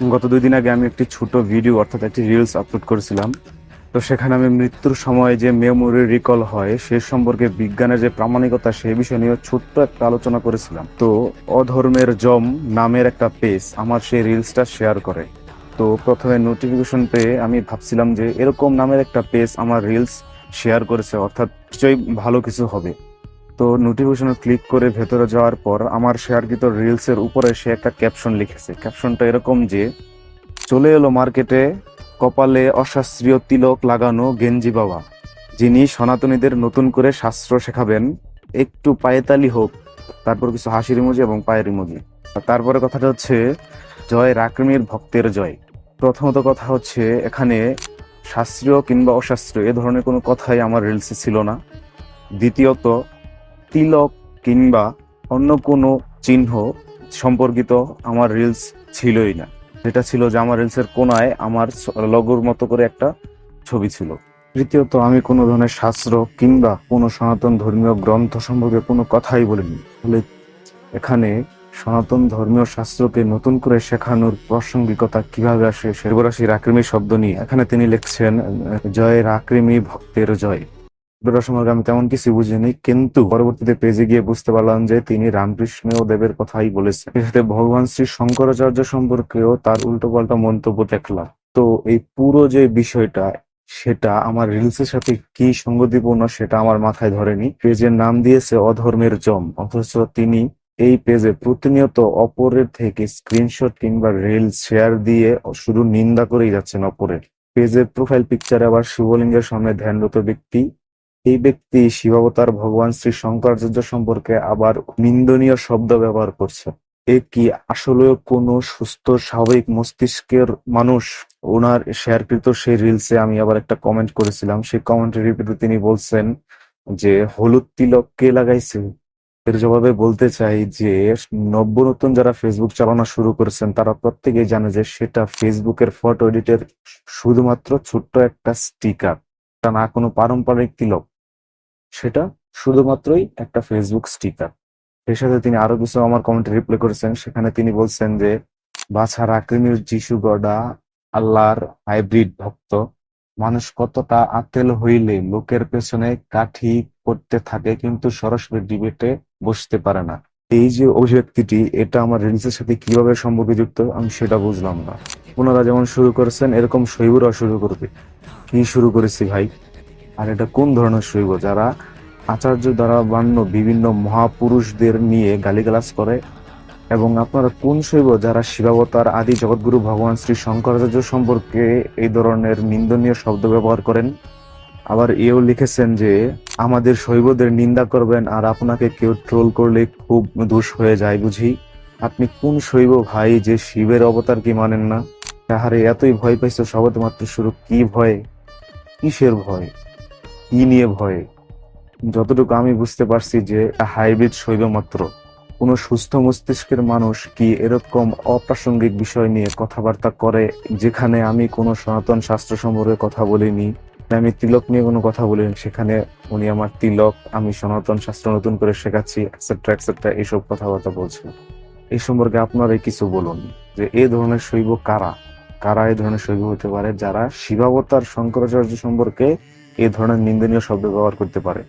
গত 2 দিন আগে আমি একটি ছোট ভিডিও অর্থাৎ একটি রিলস আপলোড করেছিলাম। তো সেখানে আমি মৃত্যুর সময় যে মেমোরি রিকল হয় সে সম্পর্কে বিজ্ঞানের যে প্রামাণিকতা সেই বিষয় নিয়ে ছোট্ট একটা আলোচনা করেছিলাম। তো অধর্মের জম নামের একটা পেজ আমার সেই রিলসটা শেয়ার করে। তো প্রথমে নোটিফিকেশন পেয়ে আমি ভাবছিলাম যে এরকম নামের একটা পেজ আমার রিলস শেয়ার করেছে, অর্থাৎ নিশ্চয়ই ভালো কিছু হবে। তো নোটিফিকেশনে ক্লিক করে ভেতরে যাওয়ার পর আমার শেয়ারকৃত রিলসের উপরে সে একটা ক্যাপশন লিখেছে। ক্যাপশনটা এরকম যে, চলে এলো মার্কেটে কপালে অশাস্ত্রীয় তিলক লাগানো গেঞ্জি বাবা, যিনি সনাতনীদের নতুন করে শাস্ত্র শেখাবেন, একটু পায়েতালি হোক। তারপর কিছু হাসির ইমোজি এবং পায়ের ইমোজি। তারপরে কথাটা হচ্ছে, জয় রাকমির ভক্তের জয়। প্রথমত কথা হচ্ছে, এখানে শাস্ত্রীয় কিংবা অশাস্ত্রীয় এ ধরনের কোনো কথাই আমার রিলসে ছিল না। দ্বিতীয়ত, তিলক কিংবা অন্য কোনো চিহ্ন সম্পর্কিত আমার রিলস ছিলই না। যেটা ছিল যে আমার রিলসের কোনায় আমার লগোর মতো করে একটা ছবি ছিল। তৃতীয়ত, আমি কোনো ধরনের শাস্ত্র কিংবা কোনো সনাতন ধর্মীয় গ্রন্থ সম্পর্কে কোনো কথাই বলিনি। ফলে এখানে সনাতন ধর্মীয় শাস্ত্রকে নতুন করে শেখানোর প্রাসঙ্গিকতা কিভাবে আসে সেগুলো আসি রাকৃমি শব্দ নিয়ে। এখানে তিনি লিখছেন, জয় রাকৃমি ভক্তের জয়। পুরো সম্পর্কে আমি তেমন কিছু বুঝিনি, কিন্তু পরবর্তীতে পেজে গিয়ে বুঝতে পারলাম যে তিনি রামকৃষ্ণ দেবের কথাই বলেছেন। এর সাথে ভগবান শ্রী শঙ্করাচার্য সম্পর্কেও তার উল্টো পাল্টা মন্তব্য দেখলাম। তো এই পুরো যে বিষয়টা, সেটা আমার রিলসের সাথে কি সঙ্গতিপূর্ণ সেটা আমার মাথায় ধরেনি। পেজের নাম দিয়েছে অধর্মের জম, অথচ তিনি এই পেজে প্রতিনিয়ত অপরের থেকে স্ক্রিনশট কিংবা রিলস শেয়ার দিয়ে শুধু নিন্দা করেই যাচ্ছেন অপরের। পেজের প্রোফাইল পিকচারে আবার শিবলিঙ্গের সামনে ধ্যানরত ব্যক্তি। এই ব্যক্তি শিবাবতার ভগবান শ্রী শঙ্করাচার্য সম্পর্কে আবার নিন্দনীয় শব্দ ব্যবহার করছে। এ কি আসলে কোনো সুস্থ স্বাভাবিক মস্তিষ্কের মানুষ? ওনার শেয়ারকৃত সেই রিলসে আমি আবার একটা কমেন্ট করেছিলাম। সেই কমেন্টের রিপ্লাইতে তিনি বলছেন যে, হলুদ তিলক কে লাগাইছে? এর জবাবে বলতে চাই যে, নব্য নতুন যারা ফেসবুক চালানো শুরু করেছেন তারা প্রত্যেকেই জানে যে সেটা ফেসবুকের ফটো এডিটের শুধুমাত্র ছোট্ট একটা স্টিকার, না কোনো পারম্পরিক তিলক। সেটা শুধুমাত্রই একটা ফেসবুক স্টিকার। এর সাথে তিনি আরো কিছু আমার কমেন্টে রিপ্লাই করেছেন। সেখানে তিনি বলছেন যে, বাছার আকৃমির যিশু গডা আল্লাহর হাইব্রিড ভক্ত, মানুষ কতটা আতেল হইলে লোকের পেছনে কাঠি করতে থাকে কিন্তু সরাসরি ডিবেটে বসতে পারে না। এই যে অভিব্যক্তিটি, এটা আমার রিলসের সাথে কিভাবে সম্পর্কযুক্ত আমি সেটা বুঝলাম না। ওনারা যেমন শুরু করেছেন এরকম শৈবরাও শুরু করবে। কি শুরু করেছি ভাই? আর এটা কোন ধরনের শৈব যারা আচার্য দ্বারা বান্য বিভিন্ন মহাপুরুষদের নিয়ে গালিগালাজ করে? এবং আপনারা কোন শৈব যারা শিবাবতার আদি জগৎগুরু ভগবান শ্রী শঙ্করাচার্য সম্পর্কে এই ধরনের নিন্দনীয় শব্দ ব্যবহার করেন? আবার এও লিখেছেন যে, আমাদের শৈবদের নিন্দা করবেন আর আপনাকে কেউ ট্রোল করলে খুব দোষ হয়ে যায় বুঝি। আপনি কোন শৈব ভাই যে শিবের অবতার কি মানেন না? তাহারে এতই ভয় পাইছো সবেতে মাত্র শুরু। কি ভয়? কিসের ভয়? কি নিয়ে ভয়? যতটুকু আমি বুঝতে পারছি যে হাইব্রিড শৈব মাত্র। কোনো সুস্থ মস্তিষ্কের মানুষ কি এরকম অপ্রাসঙ্গিক বিষয় নিয়ে কথাবার্তা করে? যেখানে আমি কোনো সনাতন শাস্ত্র সম্পর্কে কথা বলিনি, আমি তিলক নিয়ে কোনো কথা বলিনি, সেখানে উনি আমার তিলক, আমি সনাতন শাস্ত্র নতুন করে শেখাচ্ছি, এটসেট্রা এটসেট্রা এইসব কথাবার্তা বলছেন। এই সম্পর্কে আপনারাই কিছু বলুন যে এই ধরনের শৈব কারা? কারা এই ধরনের শৈব হতে পারে যারা শিবাবতার শঙ্করাচার্য সম্পর্কে এই ধরনের নিন্দনীয় শব্দ ব্যবহার করতে পারে?